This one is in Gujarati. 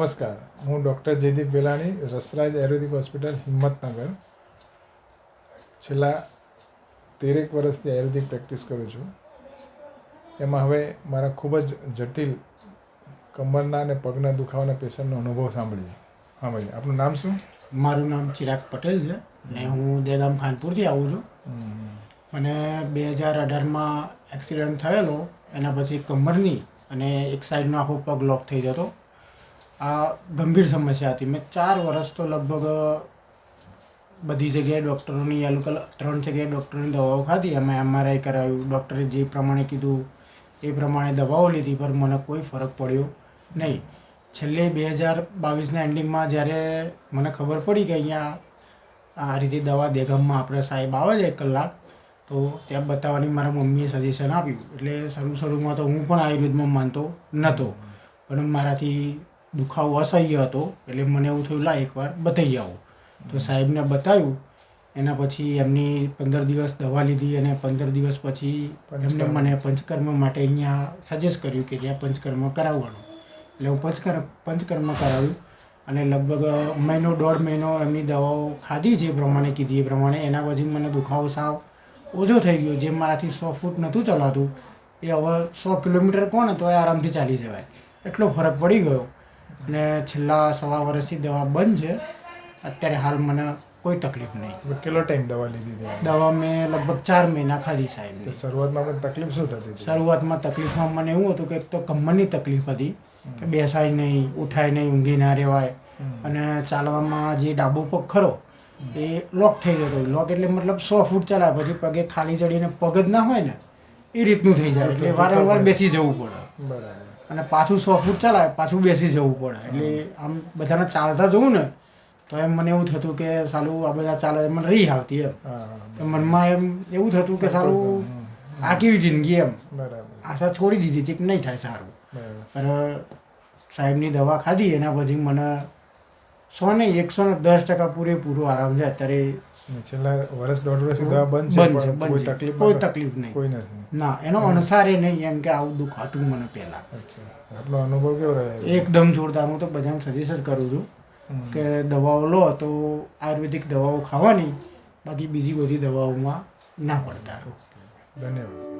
નમસ્કાર, હું ડૉક્ટર જયદીપ વેલાણી, રસરાજ આયુર્વેદિક હોસ્પિટલ, હિંમતનગર. છેલ્લા 13 વર્ષથી આયુર્વેદિક પ્રેક્ટિસ કરું છું. એમાં હવે મારા ખૂબ જ જટિલ કમરના અને પગના દુખાવાના પેશન્ટનો અનુભવ સાંભળીએ. હા ભાઈ, આપનું નામ શું? મારું નામ ચિરાગ પટેલ છે ને હું દેગામ ખાનપુરથી આવું છું. મને 2018માં એક્સિડન્ટ થયેલો. એના પછી કમરની અને એક સાઈડનો આખો પગ લોક થઈ જતો. આ ગંભીર સમસ્યા હતી. મેં 4 વર્ષ તો લગભગ બધી જગ્યાએ ડૉક્ટરોની 3 જગ્યાએ ડૉક્ટરોની દવાઓ ખાધી. એમાં MRI કરાવ્યું, ડૉક્ટરે જે પ્રમાણે કીધું એ પ્રમાણે દવાઓ લીધી, પણ મને કોઈ ફરક પડ્યો નહીં. છેલ્લે 2022ના એન્ડિંગમાં જ્યારે મને ખબર પડી કે અહીંયા આ રીતે દવા દેગામમાં આપણે સાહેબ આવે છે 1 કલાક, તો ત્યાં બતાવવાની મારા મમ્મીએ સજેશન આપ્યું. એટલે શરૂમાં તો હું પણ આયુર્વેદમાં માનતો નહોતો, પણ મારાથી દુખાવો અસહ્ય હતો. એટલે મને એવું થયું એકવાર બતાવી આવું. તો સાહેબને બતાવ્યું. એના પછી એમની 15 દિવસ દવા લીધી અને 15 દિવસ પછી એમને મને પંચકર્મ માટે અહીંયા સજેસ્ટ કર્યું કે જ્યાં પંચકર્મ કરાવવાનું. એટલે હું પંચકર્મ કરાવ્યું અને લગભગ 1.5 મહિનો એમની દવાઓ ખાધી, જે પ્રમાણે કીધી એ પ્રમાણે. એના પછી મને દુખાવો સાવ ઓછો થઈ ગયો. જે મારાથી 100 ફૂટ નહોતું ચલાતું એ હવે 100 કિલોમીટર કોણ તો એ આરામથી ચાલી જવાય, એટલો ફરક પડી ગયો. અને છેલ્લા 1.25 વર્ષથી દવા બંધ છે. અત્યારે હાલ મને કોઈ તકલીફ નહીં. કેટલો ટાઈમ દવા લીધી હતી? દવા મેં લગભગ 4 મહિના ખાધી સાહેબ. શરૂઆતમાં પણ તકલીફ શું થતી હતી? શરૂઆતમાં તકલીફમાં મને એવું હતું કે એક તો કમરની તકલીફ હતી કે બેસાય નહીં, ઉઠાય નહીં, ઊંઘી ના રહેવાય. અને ચાલવામાં જે ડાબો પગ ખરો એ લોક થઈ જતો. લોક એટલે મતલબ 100 ફૂટ ચલાવે પછી પગે ખાલી ચડીને પગ જ ના હોય ને એ રીતનું થઈ જાય. એટલે વારંવાર બેસી જવું પડે. બરાબર. અને પાછું 100 ફૂટ ચલાવે પાછું બેસી જવું પડે. એટલે આમ બધાને ચાલતા જવું ને તો એમ મને એવું થતું કે સાલું આ બધા ચાલે, મને રહી આવતી એમ. મનમાં એમ એવું થતું કે સાલું આ કેવી જિંદગી એમ. આશા છોડી દીધી હતી કે નહીં થાય સારું. પણ સાહેબની દવા ખાધી એના પછી મને 100 નહીં 110% પૂરેપૂરો આરામ છે અત્યારે. છેલ્લા વર્ષ 1.5 વર્ષથી દવા બંધ છે. કોઈ તકલીફ નહીં. કોઈ નથી. ના, એનો અણસારે નહીં એમ કે આવું દુઃખ હતું મને પહેલાં. આપનો અનુભવ કેવો રહ્યો? એકદમ જોરદાર. હું તો બધાને સજેસ્ટ જ કરું છું કે દવાઓ લો તો આયુર્વેદિક દવાઓ ખાવાની, બાકી બીજી બધી દવાઓમાં ના પડતા. ધન્યવાદ.